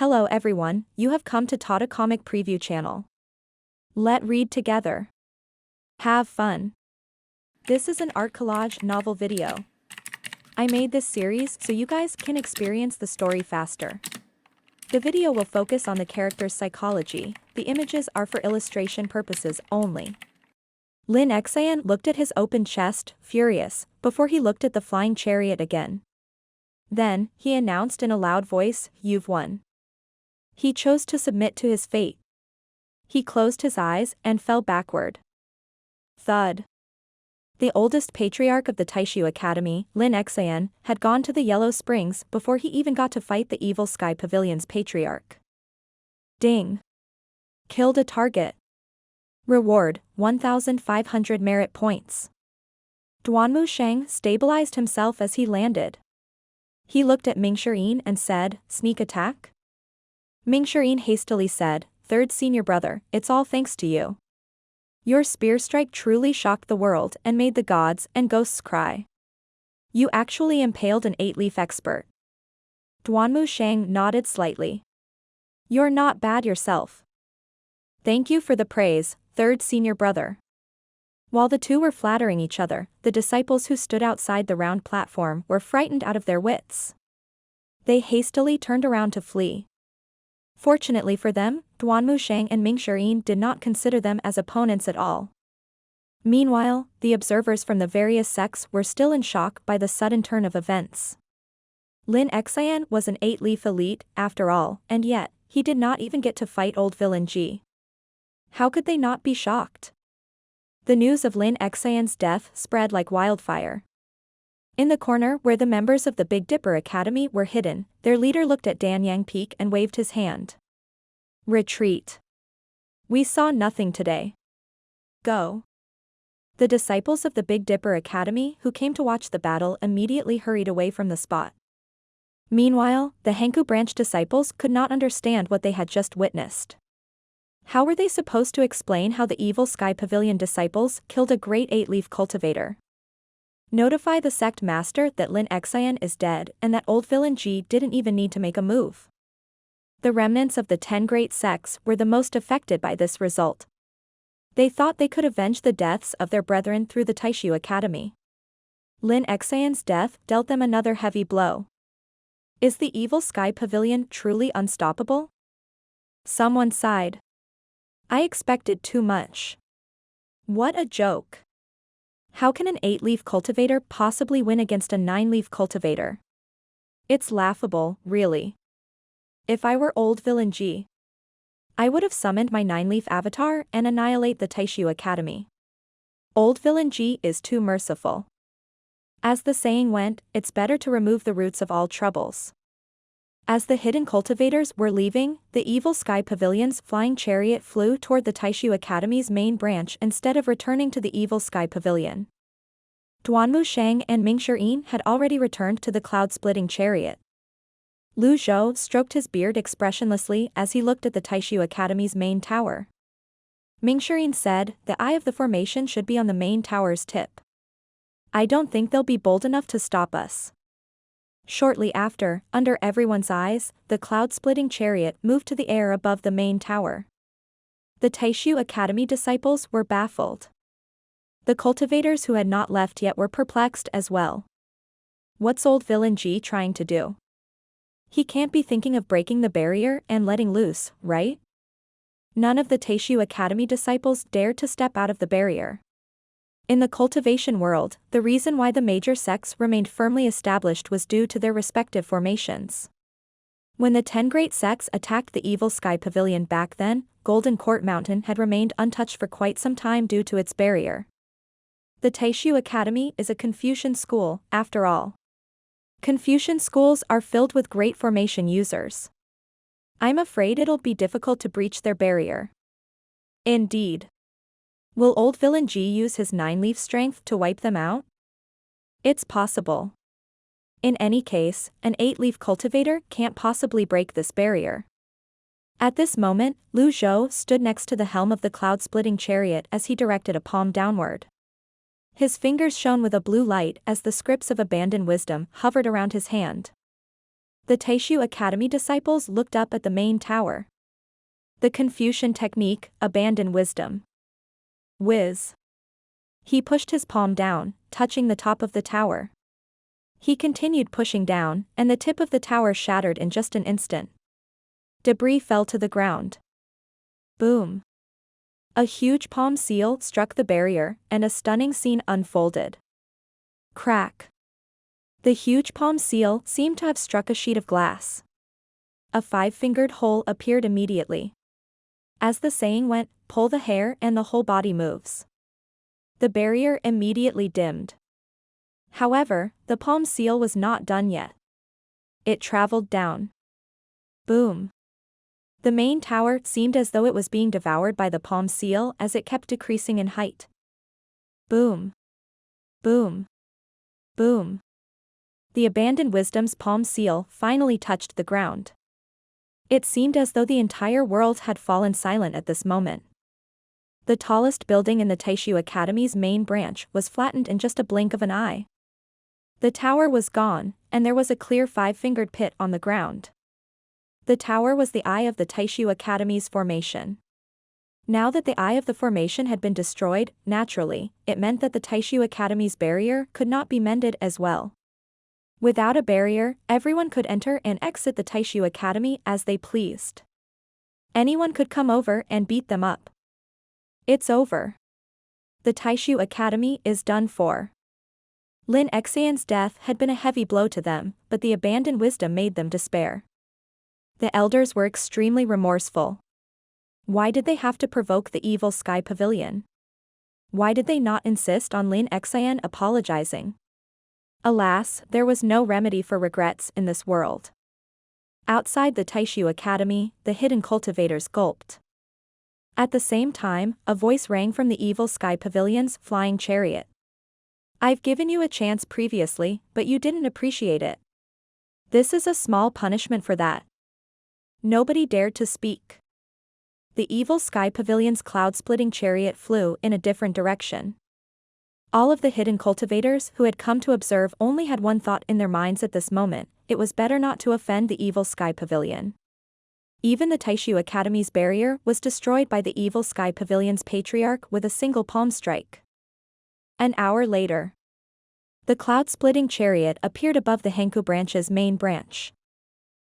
Hello everyone, you have come to Tata Comic Preview channel. Let read together. Have fun. This is an art collage novel video. I made this series so you guys can experience the story faster. The video will focus on the character's psychology, the images are for illustration purposes only. Lin Xian looked at his open chest, furious, before he looked at the flying chariot again. Then, he announced in a loud voice, "You've won." He chose to submit to his fate. He closed his eyes and fell backward. Thud. The oldest patriarch of the Taishu Academy, Lin Xian, had gone to the Yellow Springs before he even got to fight the Evil Sky Pavilion's patriarch. Ding. Killed a target. Reward, 1,500 merit points. Duanmu Shang stabilized himself as he landed. He looked at Ming Shirin and said, "Sneak attack?" Ming Shirin hastily said, "Third senior brother, it's all thanks to you. Your spear strike truly shocked the world and made the gods and ghosts cry. You actually impaled an 8-leaf expert." Duanmu Shang nodded slightly. "You're not bad yourself. Thank you for the praise, third senior brother." While the two were flattering each other, the disciples who stood outside the round platform were frightened out of their wits. They hastily turned around to flee. Fortunately for them, Duanmu Shang and Ming Shirin did not consider them as opponents at all. Meanwhile, the observers from the various sects were still in shock by the sudden turn of events. Lin Xian was an 8-leaf elite, after all, and yet, he did not even get to fight old villain Ji. How could they not be shocked? The news of Lin Xian's death spread like wildfire. In the corner where the members of the Big Dipper Academy were hidden, their leader looked at Danyang Peak and waved his hand. "Retreat. We saw nothing today. Go." The disciples of the Big Dipper Academy who came to watch the battle immediately hurried away from the spot. Meanwhile, the Hanku branch disciples could not understand what they had just witnessed. How were they supposed to explain how the Evil Sky Pavilion disciples killed a great 8-leaf cultivator? Notify the sect master that Lin Xian is dead and that old villain Ji didn't even need to make a move. The remnants of the 10 great sects were the most affected by this result. They thought they could avenge the deaths of their brethren through the Taishu Academy. Lin Xian's death dealt them another heavy blow. Is the Evil Sky Pavilion truly unstoppable? Someone sighed. I expected too much. What a joke. How can an 8-leaf cultivator possibly win against a 9-leaf cultivator? It's laughable, really. If I were old villain Ji, I would have summoned my 9-leaf avatar and annihilate the Taishu Academy. Old villain Ji is too merciful. As the saying went, it's better to remove the roots of all troubles. As the hidden cultivators were leaving, the Evil Sky Pavilion's flying chariot flew toward the Taishu Academy's main branch instead of returning to the Evil Sky Pavilion. Duanmu Shang and Ming Shirin had already returned to the cloud-splitting chariot. Lu Zhou stroked his beard expressionlessly as he looked at the Taishu Academy's main tower. Ming Shirin said, "The eye of the formation should be on the main tower's tip. I don't think they'll be bold enough to stop us." Shortly after, under everyone's eyes, the cloud-splitting chariot moved to the air above the main tower. The Taishu Academy disciples were baffled. The cultivators who had not left yet were perplexed as well. What's old villain Ji trying to do? He can't be thinking of breaking the barrier and letting loose, right? None of the Taishu Academy disciples dared to step out of the barrier. In the cultivation world, the reason why the major sects remained firmly established was due to their respective formations. When the 10 great sects attacked the Evil Sky Pavilion back then, Golden Court Mountain had remained untouched for quite some time due to its barrier. The Taishu Academy is a Confucian school, after all. Confucian schools are filled with great formation users. I'm afraid it'll be difficult to breach their barrier. Indeed. Will old villain Ji use his 9-leaf strength to wipe them out? It's possible. In any case, an 8-leaf cultivator can't possibly break this barrier. At this moment, Lu Zhou stood next to the helm of the cloud-splitting chariot as he directed a palm downward. His fingers shone with a blue light as the scripts of abandoned wisdom hovered around his hand. The Taishu Academy disciples looked up at the main tower. The Confucian technique, abandon wisdom. Whiz. He pushed his palm down, touching the top of the tower. He continued pushing down, and the tip of the tower shattered in just an instant. Debris fell to the ground. Boom. A huge palm seal struck the barrier, and a stunning scene unfolded. Crack. The huge palm seal seemed to have struck a sheet of glass. A 5-fingered hole appeared immediately. As the saying went, pull the hair and the whole body moves. The barrier immediately dimmed. However, the palm seal was not done yet. It traveled down. Boom. The main tower seemed as though it was being devoured by the palm seal as it kept decreasing in height. Boom. Boom. Boom. The abandoned wisdom's palm seal finally touched the ground. It seemed as though the entire world had fallen silent at this moment. The tallest building in the Taishu Academy's main branch was flattened in just a blink of an eye. The tower was gone, and there was a clear 5-fingered pit on the ground. The tower was the eye of the Taishu Academy's formation. Now that the eye of the formation had been destroyed, naturally, it meant that the Taishu Academy's barrier could not be mended as well. Without a barrier, everyone could enter and exit the Taishu Academy as they pleased. Anyone could come over and beat them up. It's over. The Taishu Academy is done for. Lin Xian's death had been a heavy blow to them, but the abandoned wisdom made them despair. The elders were extremely remorseful. Why did they have to provoke the evil Sky Pavilion? Why did they not insist on Lin Xian apologizing? Alas, there was no remedy for regrets in this world. Outside the Taishu Academy, the hidden cultivators gulped. At the same time, a voice rang from the evil Sky Pavilion's flying chariot. I've given you a chance previously, but you didn't appreciate it. This is a small punishment for that. Nobody dared to speak. The evil Sky Pavilion's cloud-splitting chariot flew in a different direction. All of the hidden cultivators who had come to observe only had one thought in their minds at this moment: it was better not to offend the evil Sky Pavilion. Even the Taishu Academy's barrier was destroyed by the evil Sky Pavilion's Patriarch with a single palm strike. An hour later, the cloud-splitting chariot appeared above the Henku branch's main branch.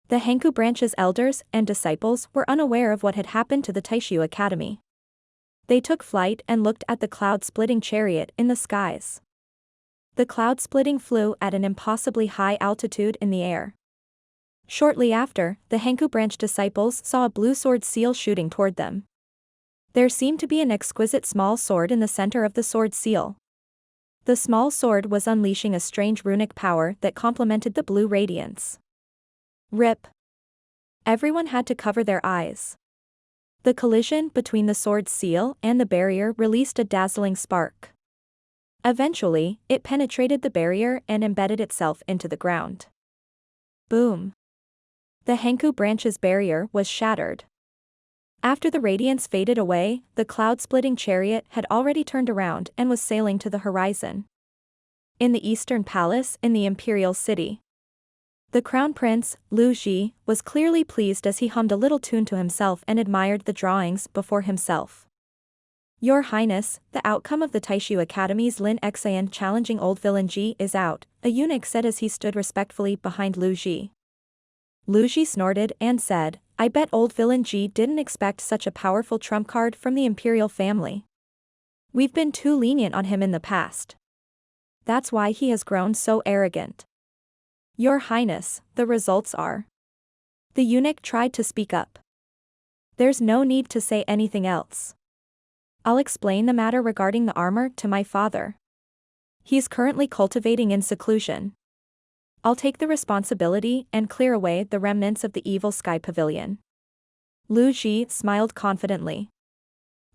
The Henku branch's elders and disciples were unaware of what had happened to the Taishu Academy. They took flight and looked at the cloud-splitting chariot in the skies. The cloud-splitting flew at an impossibly high altitude in the air. Shortly after, the Henku branch disciples saw a blue sword seal shooting toward them. There seemed to be an exquisite small sword in the center of the sword seal. The small sword was unleashing a strange runic power that complemented the blue radiance. Rip. Everyone had to cover their eyes. The collision between the sword seal and the barrier released a dazzling spark. Eventually, it penetrated the barrier and embedded itself into the ground. Boom. The Henku branch's barrier was shattered. After the radiance faded away, the cloud-splitting chariot had already turned around and was sailing to the horizon. In the Eastern Palace in the Imperial City, the Crown Prince, Lu Ji, was clearly pleased as he hummed a little tune to himself and admired the drawings before himself. Your Highness, the outcome of the Taishu Academy's Lin Xian challenging old villain Ji is out, a eunuch said as he stood respectfully behind Lu Ji. Lu Ji snorted and said, I bet old villain Ji didn't expect such a powerful trump card from the imperial family. We've been too lenient on him in the past. That's why he has grown so arrogant. Your Highness, the results are. The eunuch tried to speak up. There's no need to say anything else. I'll explain the matter regarding the armor to my father. He's currently cultivating in seclusion. I'll take the responsibility and clear away the remnants of the evil Sky Pavilion. Lu Ji smiled confidently.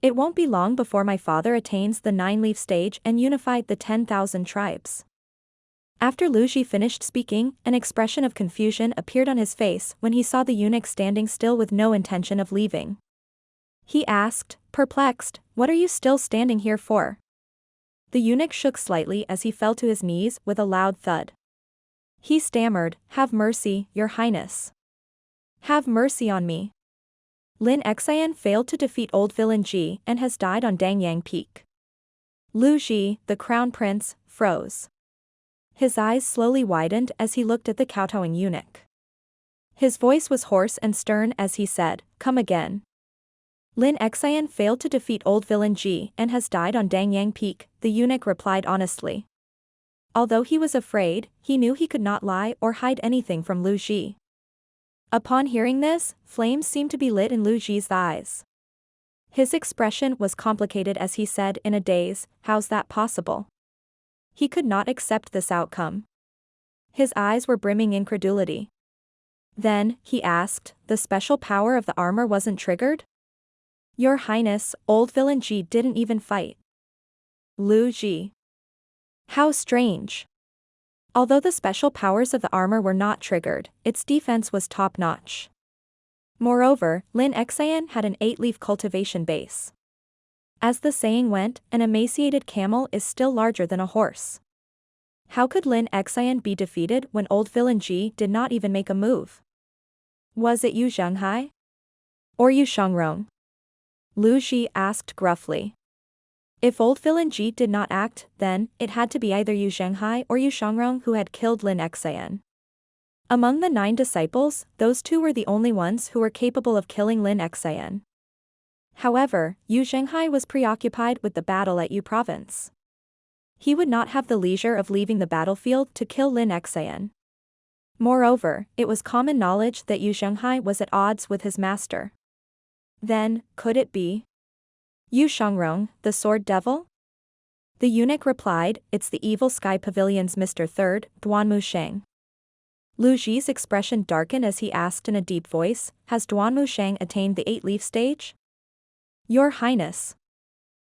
It won't be long before my father attains the 9-leaf stage and unified the 10,000 tribes. After Lu Ji finished speaking, an expression of confusion appeared on his face when he saw the eunuch standing still with no intention of leaving. He asked, perplexed, what are you still standing here for? The eunuch shook slightly as he fell to his knees with a loud thud. He stammered, "Have mercy, Your Highness. Have mercy on me. Lin Xian failed to defeat old villain Ji and has died on Dangyang Peak." Lu Ji, the crown prince, froze. His eyes slowly widened as he looked at the kowtowing eunuch. His voice was hoarse and stern as he said, "Come again." "Lin Xian failed to defeat old villain Ji and has died on Dangyang Peak," the eunuch replied honestly. Although he was afraid, he knew he could not lie or hide anything from Lu Ji. Upon hearing this, flames seemed to be lit in Lu Ji's eyes. His expression was complicated as he said in a daze, "How's that possible?" He could not accept this outcome. His eyes were brimming incredulity. Then, he asked, "The special power of the armor wasn't triggered?" "Your Highness, old villain Ji didn't even fight." Lu Ji. How strange. Although the special powers of the armor were not triggered, its defense was top-notch. Moreover, Lin Xian had an 8-leaf cultivation base. As the saying went, an emaciated camel is still larger than a horse. How could Lin Xian be defeated when old villain Ji did not even make a move? Was it Yu Zhenghai? Or Yu Shangrong? Lu Ji asked gruffly. If old villain Ji did not act, then, it had to be either Yu Zhenghai or Yu Shangrong who had killed Lin Xian. Among the 9 disciples, those 2 were the only ones who were capable of killing Lin Xian. However, Yu Zhenghai was preoccupied with the battle at Yu province. He would not have the leisure of leaving the battlefield to kill Lin Xian. Moreover, it was common knowledge that Yu Zhenghai was at odds with his master. Then, could it be Yu Shangrong, the sword devil? The eunuch replied, "It's the evil sky pavilion's Mr. Third, Duanmu Sheng." Lu Ji's expression darkened as he asked in a deep voice, "Has Duanmu Sheng attained the 8-leaf stage?" "Your Highness."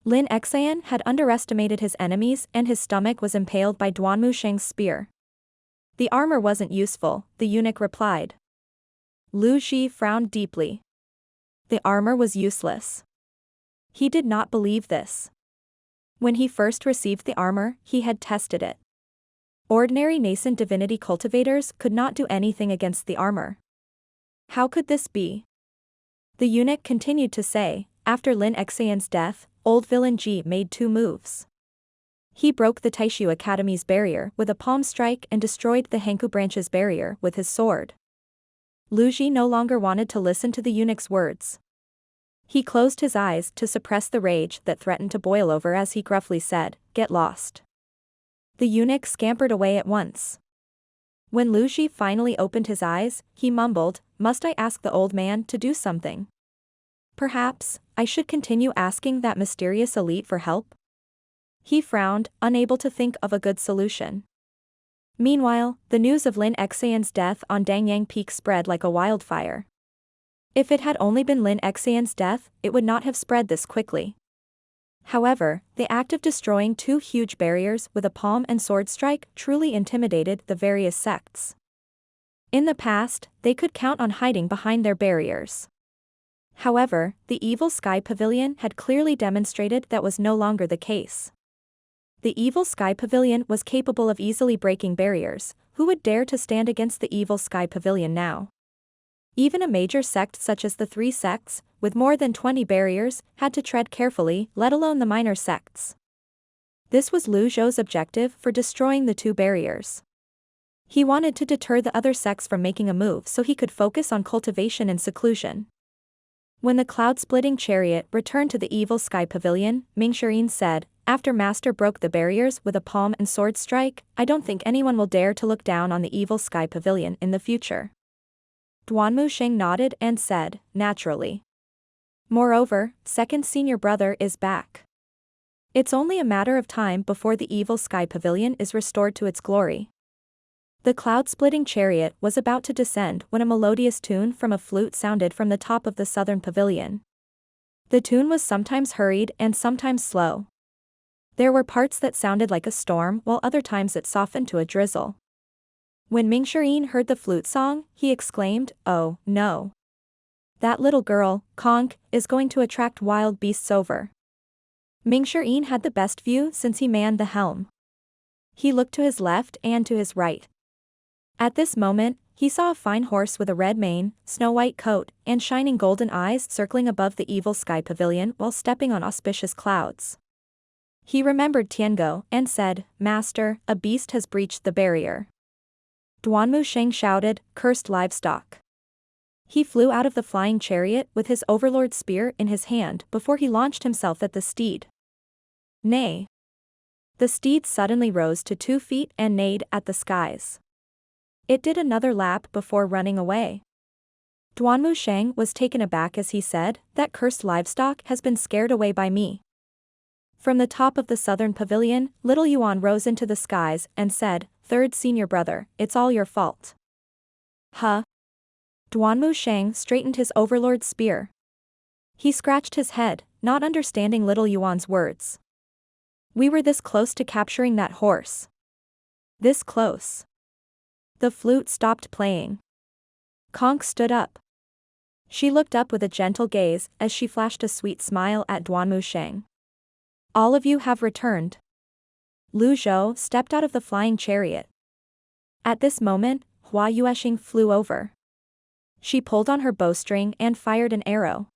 Lin Xian had underestimated his enemies and his stomach was impaled by Duanmu Sheng's spear. "The armor wasn't useful," the eunuch replied. Lu Ji frowned deeply. The armor was useless. He did not believe this. When he first received the armor, he had tested it. Ordinary nascent divinity cultivators could not do anything against the armor. How could this be? The eunuch continued to say, "After Lin Xian's death, old villain Ji made 2 moves. He broke the Taishu Academy's barrier with a palm strike and destroyed the Hanku branch's barrier with his sword." Lu Ji no longer wanted to listen to the eunuch's words. He closed his eyes to suppress the rage that threatened to boil over as he gruffly said, "Get lost." The eunuch scampered away at once. When Lu Ji finally opened his eyes, he mumbled, "Must I ask the old man to do something? Perhaps, I should continue asking that mysterious elite for help?" He frowned, unable to think of a good solution. Meanwhile, the news of Lin Xian's death on Dangyang Peak spread like a wildfire. If it had only been Lin Xian's death, it would not have spread this quickly. However, the act of destroying 2 huge barriers with a palm and sword strike truly intimidated the various sects. In the past, they could count on hiding behind their barriers. However, the evil Sky Pavilion had clearly demonstrated that was no longer the case. The evil Sky Pavilion was capable of easily breaking barriers. Who would dare to stand against the evil Sky Pavilion now? Even a major sect such as the 3 sects, with more than 20 barriers, had to tread carefully, let alone the minor sects. This was Lu Zhou's objective for destroying the 2 barriers. He wanted to deter the other sects from making a move so he could focus on cultivation and seclusion. When the cloud-splitting chariot returned to the evil Sky Pavilion, Mingxirin said, "After Master broke the barriers with a palm and sword strike, I don't think anyone will dare to look down on the evil Sky Pavilion in the future." Duanmu Sheng nodded and said, "Naturally. Moreover, second senior brother is back. It's only a matter of time before the evil Sky Pavilion is restored to its glory." The cloud-splitting chariot was about to descend when a melodious tune from a flute sounded from the top of the southern pavilion. The tune was sometimes hurried and sometimes slow. There were parts that sounded like a storm while other times it softened to a drizzle. When Mingxirin heard the flute song, he exclaimed, "Oh, no. That little girl, Conk, is going to attract wild beasts over." Mingxirin had the best view since he manned the helm. He looked to his left and to his right. At this moment, he saw a fine horse with a red mane, snow-white coat, and shining golden eyes circling above the evil sky pavilion while stepping on auspicious clouds. He remembered Tiango and said, "Master, a beast has breached the barrier." Duanmu Sheng shouted, "Cursed livestock." He flew out of the flying chariot with his overlord's spear in his hand before he launched himself at the steed. Neigh. The steed suddenly rose to 2 feet and neighed at the skies. It did another lap before running away. Duanmu Sheng was taken aback as he said, "That cursed livestock has been scared away by me." From the top of the southern pavilion, little Yuan rose into the skies and said, "Third senior brother, it's all your fault." Huh? Duanmu Sheng straightened his overlord's spear. He scratched his head, not understanding little Yuan's words. "We were this close to capturing that horse. This close." The flute stopped playing. Conch stood up. She looked up with a gentle gaze as she flashed a sweet smile at Duanmu Sheng. "All of you have returned." Zhou stepped out of the flying chariot. At this moment, Hua Yueshing flew over. She pulled on her bowstring and fired an arrow.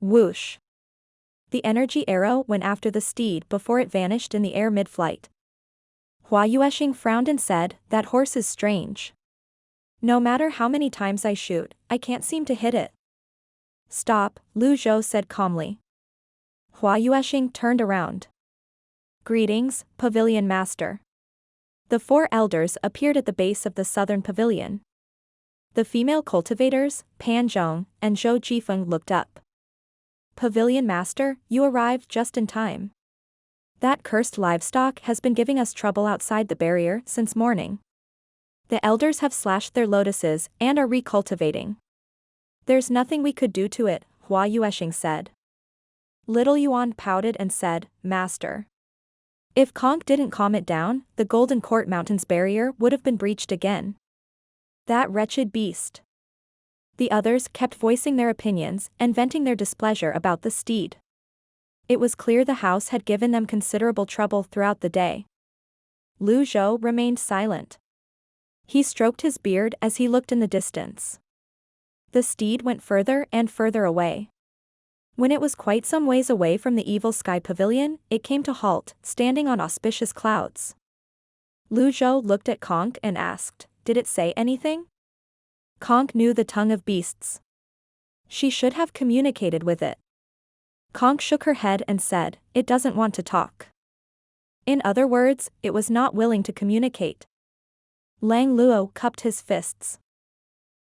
Whoosh! The energy arrow went after the steed before it vanished in the air mid-flight. Hua Yueshing frowned and said, "That horse is strange. No matter how many times I shoot, I can't seem to hit it." "Stop," Zhou said calmly. Hua Yueshing turned around. "Greetings, Pavilion Master." The 4 elders appeared at the base of the southern pavilion. The female cultivators, Pan Zhong and Zhou Jifeng, looked up. "Pavilion Master, you arrived just in time. That cursed livestock has been giving us trouble outside the barrier since morning. The elders have slashed their lotuses and are recultivating. There's nothing we could do to it," Hua Yueshing said. Little Yuan pouted and said, "Master. If Conch didn't calm it down, the Golden Court Mountains barrier would have been breached again. That wretched beast." The others kept voicing their opinions and venting their displeasure about the steed. It was clear the house had given them considerable trouble throughout the day. Zhou remained silent. He stroked his beard as he looked in the distance. The steed went further and further away. When it was quite some ways away from the evil sky pavilion, it came to halt, standing on auspicious clouds. Zhou looked at Conch and asked, "Did it say anything?" Conch knew the tongue of beasts. She should have communicated with it. Conch shook her head and said, "It doesn't want to talk." In other words, it was not willing to communicate. Lang Luo cupped his fists.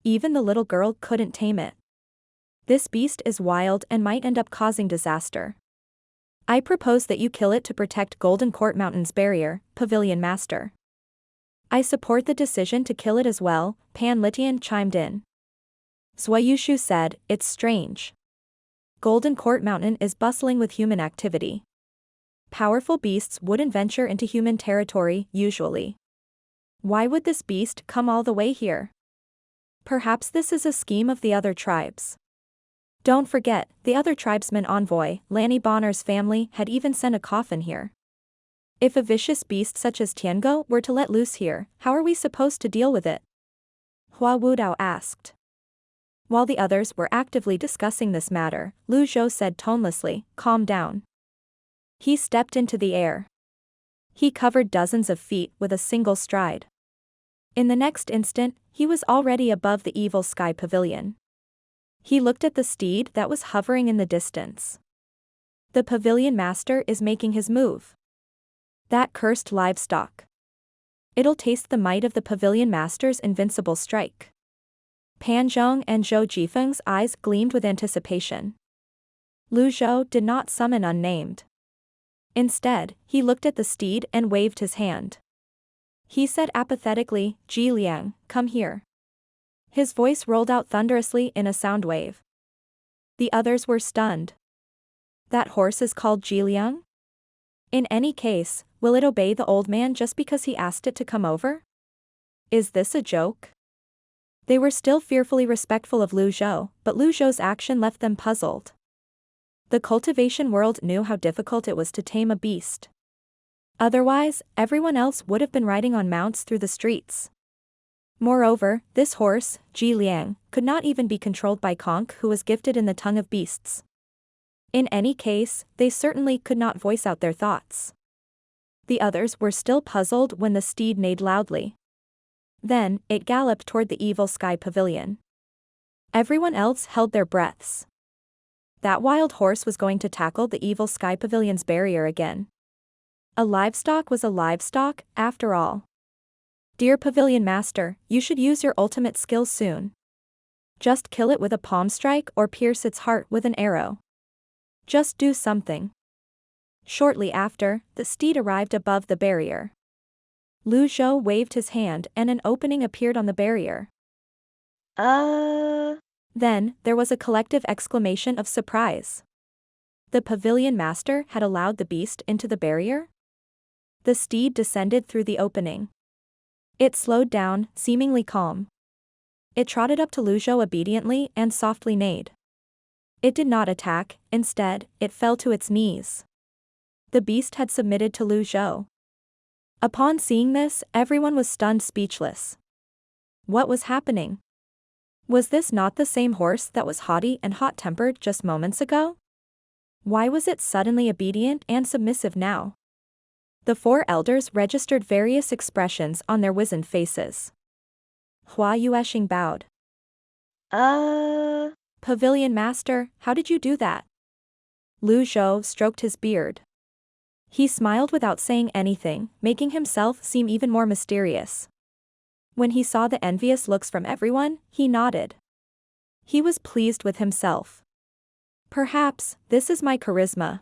Even the little girl couldn't tame it. This beast is wild and might end up causing disaster. I propose that you kill it to protect Golden Court Mountains barrier, Pavilion Master. I support the decision to kill it as well, Pan Litian chimed in. Zhuayushu said, "It's strange. Golden Court Mountain is bustling with human activity. Powerful beasts wouldn't venture into human territory, usually. Why would this beast come all the way here? Perhaps this is a scheme of the other tribes. Don't forget, the other tribesman envoy, Lanny Bonner's family, had even sent a coffin here. If a vicious beast such as Tiango were to let loose here, how are we supposed to deal with it?" Hua Wudao asked. While the others were actively discussing this matter, Zhou said tonelessly, "Calm down." He stepped into the air. He covered dozens of feet with a single stride. In the next instant, he was already above the evil sky pavilion. He looked at the steed that was hovering in the distance. The Pavilion Master is making his move. That cursed livestock. It'll taste the might of the Pavilion Master's invincible strike. Pan Zhong and Zhou Jifeng's eyes gleamed with anticipation. Zhou did not summon unnamed. Instead, he looked at the steed and waved his hand. He said apathetically, "Ji Liang, come here." His voice rolled out thunderously in a sound wave. The others were stunned. That horse is called Ji Liang? In any case, will it obey the old man just because he asked it to come over? Is this a joke? They were still fearfully respectful of Zhou, but Zhou's action left them puzzled. The cultivation world knew how difficult it was to tame a beast. Otherwise, everyone else would have been riding on mounts through the streets. Moreover, this horse, Ji Liang, could not even be controlled by Conk, who was gifted in the tongue of beasts. In any case, they certainly could not voice out their thoughts. The others were still puzzled when the steed neighed loudly. Then, it galloped toward the evil sky pavilion. Everyone else held their breaths. That wild horse was going to tackle the evil sky pavilion's barrier again. A livestock was a livestock, after all. Dear Pavilion Master, you should use your ultimate skill soon. Just kill it with a palm strike or pierce its heart with an arrow. Just do something. Shortly after, the steed arrived above the barrier. Zhou waved his hand and an opening appeared on the barrier. Then, there was a collective exclamation of surprise. The Pavilion Master had allowed the beast into the barrier? The steed descended through the opening. It slowed down, seemingly calm. It trotted up to Zhou obediently and softly neighed. It did not attack, instead, it fell to its knees. The beast had submitted to Zhou. Upon seeing this, everyone was stunned speechless. What was happening? Was this not the same horse that was haughty and hot-tempered just moments ago? Why was it suddenly obedient and submissive now? The four elders registered various expressions on their wizened faces. Hua Yuesheng bowed. Pavilion Master, how did you do that? Zhou stroked his beard. He smiled without saying anything, making himself seem even more mysterious. When he saw the envious looks from everyone, he nodded. He was pleased with himself. Perhaps, this is my charisma.